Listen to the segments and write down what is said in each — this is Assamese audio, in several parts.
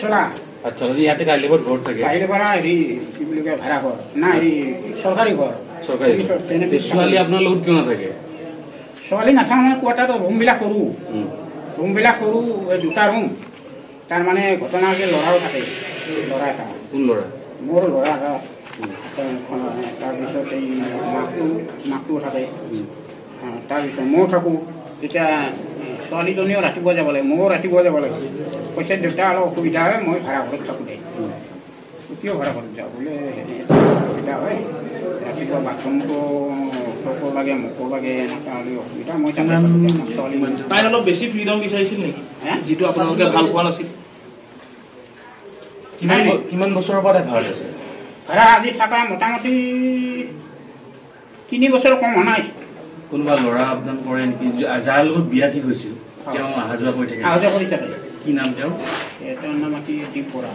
পিছলা। আচ্ছা, ইয়াতে কাইলেবাৰ ঘৰ থাকে? কাইলেপাৰা হেৰি কি বুলি কয় ভাড়া ঘৰ না হেৰি চৰকাৰী ঘৰ। চৰকাৰী ছোৱালী আপোনাৰ লগত কিয় নাথাকে? ছোৱালী নাথাকে মানে কোৱাটাতো ৰুমবিলাক সৰু, ৰুমবিলাক সৰু, দুটা ৰুম। তাৰমানে ঘটনা যে ল'ৰাও থাকে, ল'ৰা এটা। কোন ল'ৰা? মোৰ ল'ৰা এটা। তাৰপিছত এই মাকটো থাকে, তাৰপিছত ময়ো থাকোঁ। এতিয়া ছোৱালীজনীও ৰাতিপুৱা যাব লাগে, ময়ো ৰাতিপুৱা যাব লাগে। কৈছে দেউতা অলপ অসুবিধা হয়, মই ভাড়া ঘৰত থাকোঁ দে। কিয় ভাড়া ঘৰত যাওঁ বোলে, অসুবিধা হয়, ৰাতিপুৱা বাথৰুমটো তোকো লাগে মোকো লাগে, এনেকুৱা হ'লে অসুবিধা। মই ছোৱালী তাই অলপ বেছি ফ্ৰীডম বিচাৰিছিল নেকি, যিটো আপোনালোকে ভাল পোৱা নাছিল? কিমান বছৰৰ পৰা ভাড়াত আছে? ভাড়া আজি থকা মোটামুটি 3 বছৰ কম হোৱা নাই। কোনোবা ল'ৰা আপডাউন কৰে নেকি? যাৰ লগত বিয়া ঠিক হৈছিল তেওঁ অহা যোৱা কৰি থাকে? অহা যোৱা কৰি থাকে। কি নাম তেওঁৰ? তেওঁৰ নাম কি? দীপ বৰা।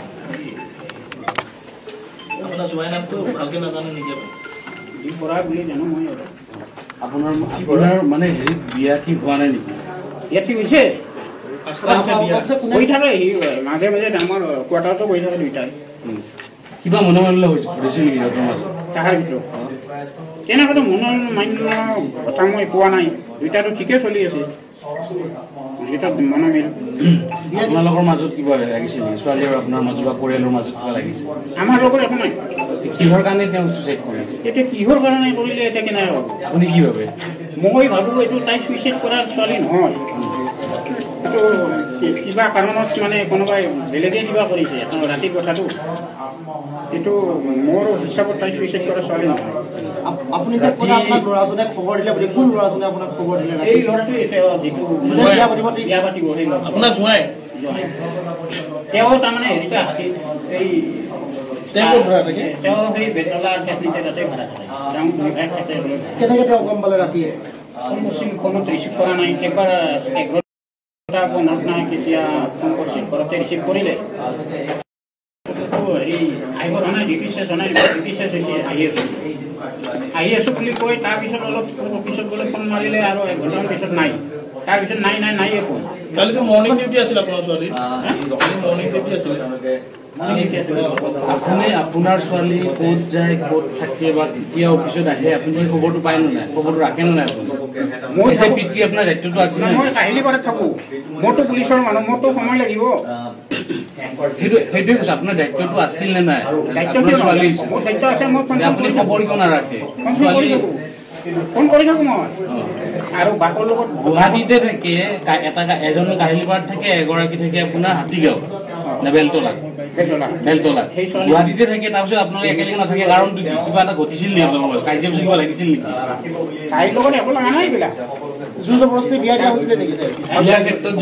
আপোনাৰ জোৱাই নামটো ভালকে নাজানে নেকি? দীপ বৰা বুলি জানো মই। আপোনাৰ মানে হেৰি বিয়া ঠিক হোৱা নাই নেকি? বিয়া ঠিক হৈছে, হৈ থাকে। মাজে মাজে ডাঙৰ কোৱাৰ্টাৰতো হৈ থাকে দুইটাই। কিবা মনোমালিন্য হৈছিল নেকি সিহঁতৰ মাজত? তাহাৰ ভিতৰত তেনেকুৱাতো মনোমালিন্য কথা মই পোৱা নাই। দুইটাতো ঠিকে চলি আছে, মনোমিল। আপোনালোকৰ মাজত কিবা লাগিছিল নেকি? ছোৱালী আৰু আপোনাৰ মাজত বা পৰিয়ালৰ মাজত কিবা লাগিছিল? আমাৰ লগত একো নাই। কিহৰ কাৰণে তেওঁ চুইচাইড কৰিছে? এতিয়া কিহৰ কাৰণে কৰিলে এতিয়া কেনে হ'ব? আপুনি কি ভাবে? মই ভাবো এইটো তাই চুইচাইড কৰাৰ ছোৱালী নহয়, এইটো কিবা কাৰণত মানে কোনোবাই বেলেগে কিবা কৰিছে ৰাতিৰ কথাটো। এইটো মোৰ হিচাপত তাই চুইচাইড কৰা ছোৱালী নহয়। আপুনি যে ক'লে আপোনাক ল'ৰাজনে খবৰ দিলে বুলি, কোন ল'ৰাজনে আপোনাক খবৰ দিলে? এই ল'ৰাটোৱে যিটো বিয়া পাতিব সেই ল'ৰা। আপোনাৰ জোৱাই? তেওঁ তাৰমানে হেৰিতে আছে, এই তেওঁ সেই বেতলা তাতে ভাড়া থাকে। তেওঁ দুই ভাই থাকে। কেনেকে তেওঁ গম পালে ৰাতিয়ে? ফোনত ৰিচিভ কৰা নাই। একবাৰ 11:15 নাই, কেতিয়া ফোন কৰিছিল, ঘৰতে ৰিচিভ কৰিলে। হেৰি আহিব জনাই ডিউটি চেছ জনাই ডিউটি চেছ হৈছে, আহি আছো বুলি কৈ তাৰপিছত অলপ পিছত বোলে ফোন মাৰিলে আৰু 1 ঘণ্টামান পিছত নাই। তাৰপিছত নাই একো। কালিতো মৰ্ণিং ডিউটি আছিল আপোনাৰ ছোৱালীৰ? মৰ্ণিং ডিউটি আছিল। আপুনি আপোনাৰ ছোৱালী ক'ত যায়, ক'ত থাকে বা কেতিয়া অফিচত আহে, আপুনি সেই খবৰটো পায় নে নাই? খবৰটো ৰাখে নে নাই আপুনি? মই যে পিতৃ আপোনাৰ দায়িত্বটো আছে। মই কাহিলীপাৰাত থাকো, মোৰতো পুলিচৰ মানুহ, মোৰতো সময় লাগিব। সেইটোৱে কৈছো, আপোনাৰ দায়িত্বটো আছিল নে নাই? দায়িত্ব ছোৱালী আছে, মই আপুনি খবৰ কিয় নাৰাখে? ফোন কৰি থাকো মই। আৰু বাকৰ লগত গুৱাহাটীতে থাকে এজন, কাহিলীপাৰাত থাকে এগৰাকী, থাকে আপোনাৰ হাতীগাঁও নে বেলতলা? বেলতলা। গুৱাহাটীতে থাকে। তাৰপিছত আপোনালোকে একেলগে নাথাকে কাৰণ কিবা এটা ঘটিছিল নেকি? আপোনালোকৰ কাজিয়া কিবা লাগিছিল নেকি? তাইৰ লগত একো লগা নাই এইবিলাক। জোৰ জবৰদস্তি বিয়া দিয়া হৈছিলে নেকি? বিয়াৰ ক্ষেত্ৰত